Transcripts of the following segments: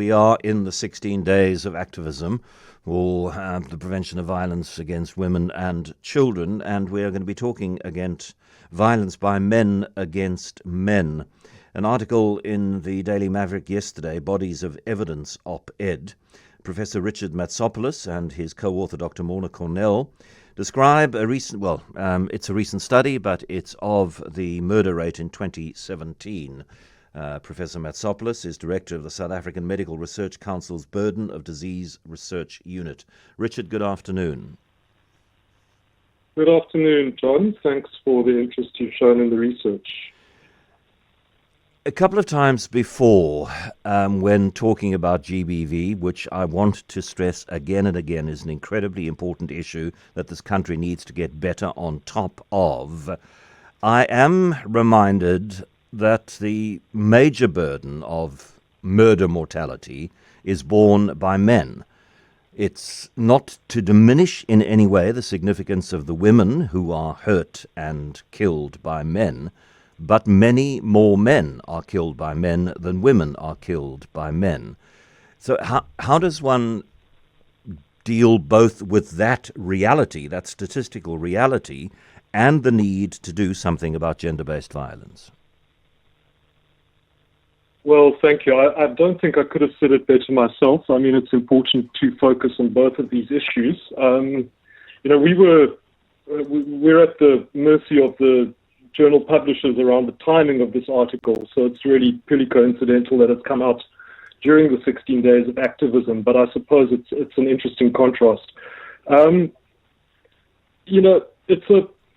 We are in the 16 days of activism for the prevention of violence against women and children, and we are going to be talking against violence by men against men. An article in the Daily Maverick yesterday, Bodies of Evidence op-ed, Professor Richard Matzopoulos and his co-author Dr. Morna Cornell describe a recent, it's a recent study, but it's of the murder rate in 2017. Professor Matzopoulos is director of the South African Medical Research Council's Burden of Disease Research Unit. Richard, good afternoon. Good afternoon, John. Thanks for the interest you've shown in the research. A couple of times before, when talking about GBV, which I want to stress again and again is an incredibly important issue that this country needs to get better on top of, I am reminded that the major burden of murder mortality is borne by men. It's not to diminish in any way the significance of the women who are hurt and killed by men, but many more men are killed by men than women are killed by men. So how does one deal both with that reality, that statistical reality, and the need to do something about gender-based violence? Well, thank you. I don't think I could have said it better myself. I mean, it's important to focus on both of these issues. We're at the mercy of the journal publishers around the timing of this article, so it's really purely coincidental that it's come out during the 16 days of activism, but I suppose it's an interesting contrast.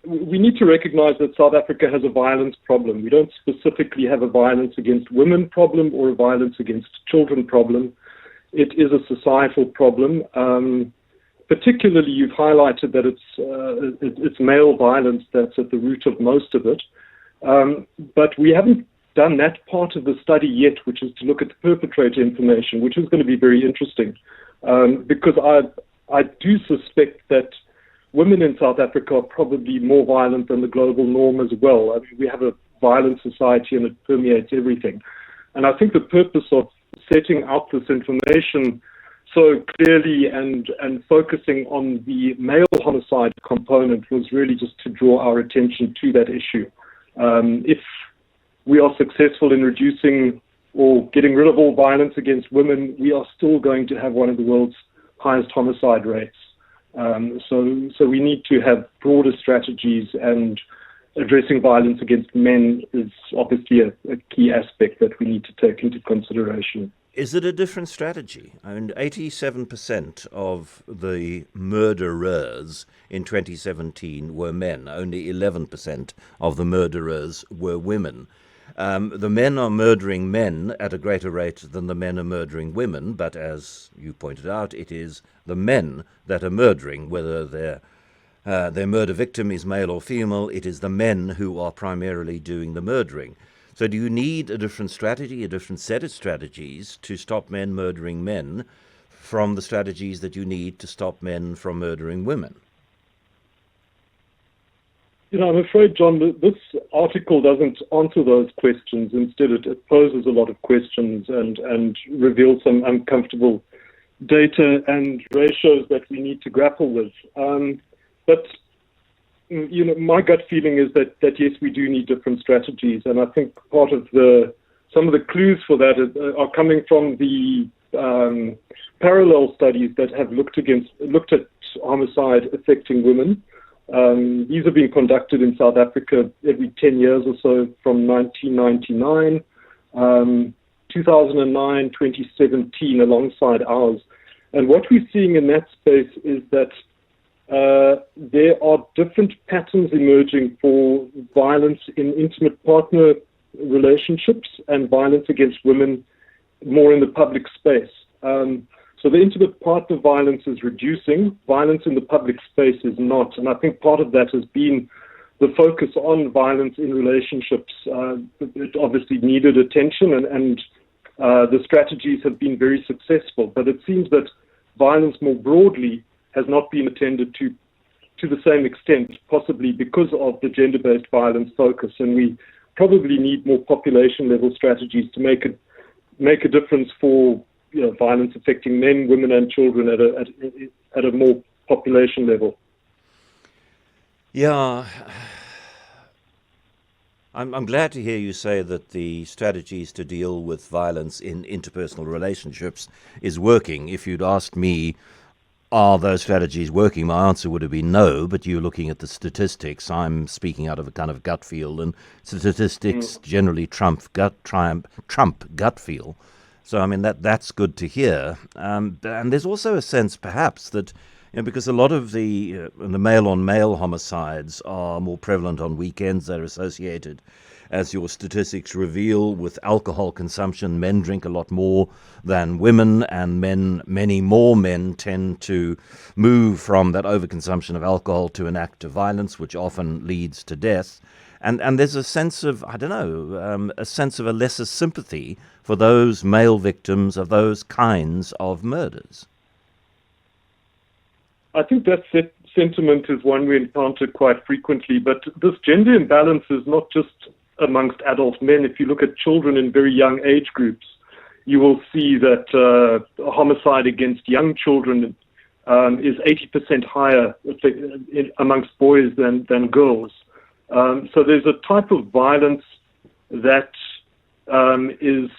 We need to recognize that South Africa has a violence problem. We don't specifically have a violence against women problem or a violence against children problem. It is a societal problem. Particularly, you've highlighted that it's male violence that's at the root of most of it. But we haven't done that part of the study yet, which is to look at the perpetrator information, which is going to be very interesting. Because I do suspect that women in South Africa are probably more violent than the global norm as well. I mean, we have a violent society and it permeates everything. And I think the purpose of setting out this information so clearly and focusing on the male homicide component was really just to draw our attention to that issue. If we are successful in reducing or getting rid of all violence against women, we are still going to have one of the world's highest homicide rates. So we need to have broader strategies, and addressing violence against men is obviously a key aspect that we need to take into consideration. Is it a different strategy? I mean, 87% of the murderers in 2017 were men. Only 11% of the murderers were women. The men are murdering men at a greater rate than the men are murdering women, but as you pointed out, it is the men that are murdering, whether their murder victim is male or female, it is the men who are primarily doing the murdering. So do you need a different strategy, a different set of strategies to stop men murdering men from the strategies that you need to stop men from murdering women? I'm afraid, John, this article doesn't answer those questions. Instead, it poses a lot of questions and reveals some uncomfortable data and ratios that we need to grapple with. But my gut feeling is that yes, we do need different strategies, and I think part of some of the clues for that are coming from the parallel studies that have looked at homicide affecting women. These are being conducted in South Africa every 10 years or so, from 1999, 2009, 2017, alongside ours. And what we're seeing in that space is that there are different patterns emerging for violence in intimate partner relationships and violence against women more in the public space. So the intimate partner violence is reducing, violence in the public space is not. And I think part of that has been the focus on violence in relationships. It obviously needed attention, and the strategies have been very successful. But it seems that violence more broadly has not been attended to the same extent, possibly because of the gender-based violence focus. And we probably need more population-level strategies to make a difference for violence affecting men, women, and children at a more population level. Yeah. I'm glad to hear you say that the strategies to deal with violence in interpersonal relationships is working. If you'd asked me, are those strategies working, my answer would have been no, but you're looking at the statistics. I'm speaking out of a kind of gut feel, and statistics generally trump gut feel. So, I mean, that's good to hear. And there's also a sense, perhaps, that because a lot of the male-on-male homicides are more prevalent on weekends. They're associated, as your statistics reveal, with alcohol consumption. Men drink a lot more than women, and many more men tend to move from that overconsumption of alcohol to an act of violence, which often leads to death. And there's a sense of, a sense of a lesser sympathy for those male victims of those kinds of murders. I think that sentiment is one we encounter quite frequently, but this gender imbalance is not just amongst adult men. If you look at children in very young age groups, you will see that homicide against young children is 80% higher amongst boys than girls. So there's a type of violence that is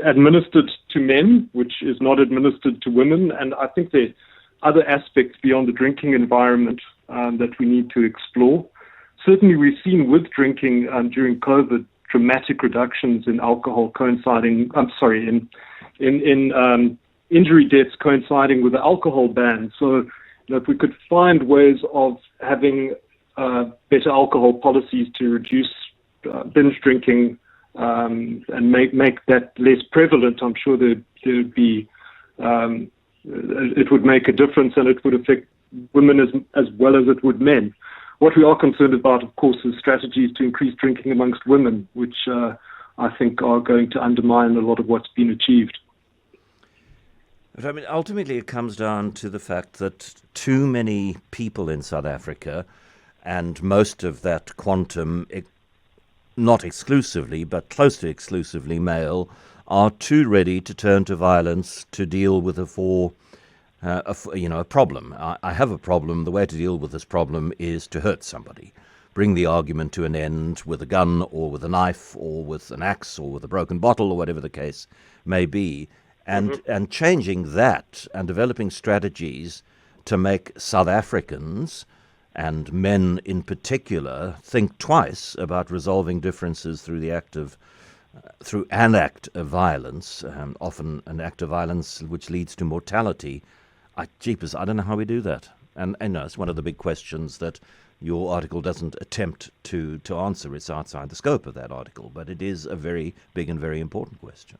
administered to men, which is not administered to women. And I think there are other aspects beyond the drinking environment that we need to explore. Certainly, we've seen with drinking during COVID dramatic reductions in alcohol coinciding. In injury deaths coinciding with the alcohol ban. So, if we could find ways of having better alcohol policies to reduce binge drinking and make that less prevalent, I'm sure there'd be it would make a difference, and it would affect women as well as it would men. What we are concerned about, of course, is strategies to increase drinking amongst women, which I think are going to undermine a lot of what's been achieved. But I mean, ultimately it comes down to the fact that too many people in South Africa, and most of that quantum, not exclusively, but close to exclusively male, are too ready to turn to violence to deal with a problem. I have a problem. The way to deal with this problem is to hurt somebody, bring the argument to an end with a gun or with a knife or with an axe or with a broken bottle or whatever the case may be, and changing that and developing strategies to make South Africans and men in particular think twice about resolving differences through an act of violence, often an act of violence which leads to mortality. I don't know how we do that. And no, it's one of the big questions that your article doesn't attempt to answer. It's outside the scope of that article, but it is a very big and very important question.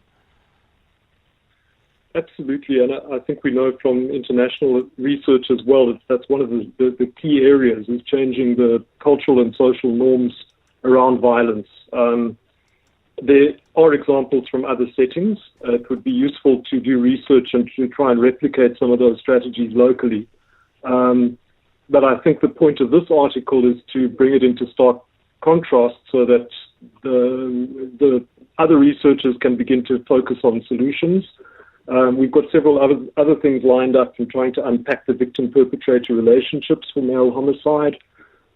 Absolutely, and I think we know from international research as well that's one of the key areas is changing the cultural and social norms around violence. There are examples from other settings. It would be useful to do research and to try and replicate some of those strategies locally. But I think the point of this article is to bring it into stark contrast so that the other researchers can begin to focus on solutions. We've got several other things lined up in trying to unpack the victim-perpetrator relationships for male homicide,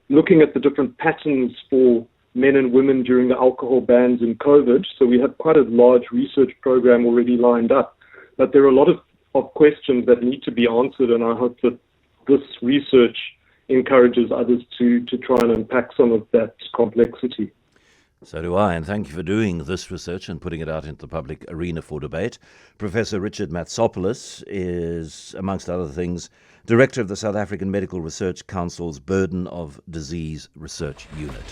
looking at the different patterns for men and women during the alcohol bans in COVID. So we have quite a large research program already lined up. But there are a lot of questions that need to be answered, and I hope that this research encourages others to try and unpack some of that complexity. So do I, and thank you for doing this research and putting it out into the public arena for debate. Professor Richard Matzopoulos is, amongst other things, Director of the South African Medical Research Council's Burden of Disease Research Unit.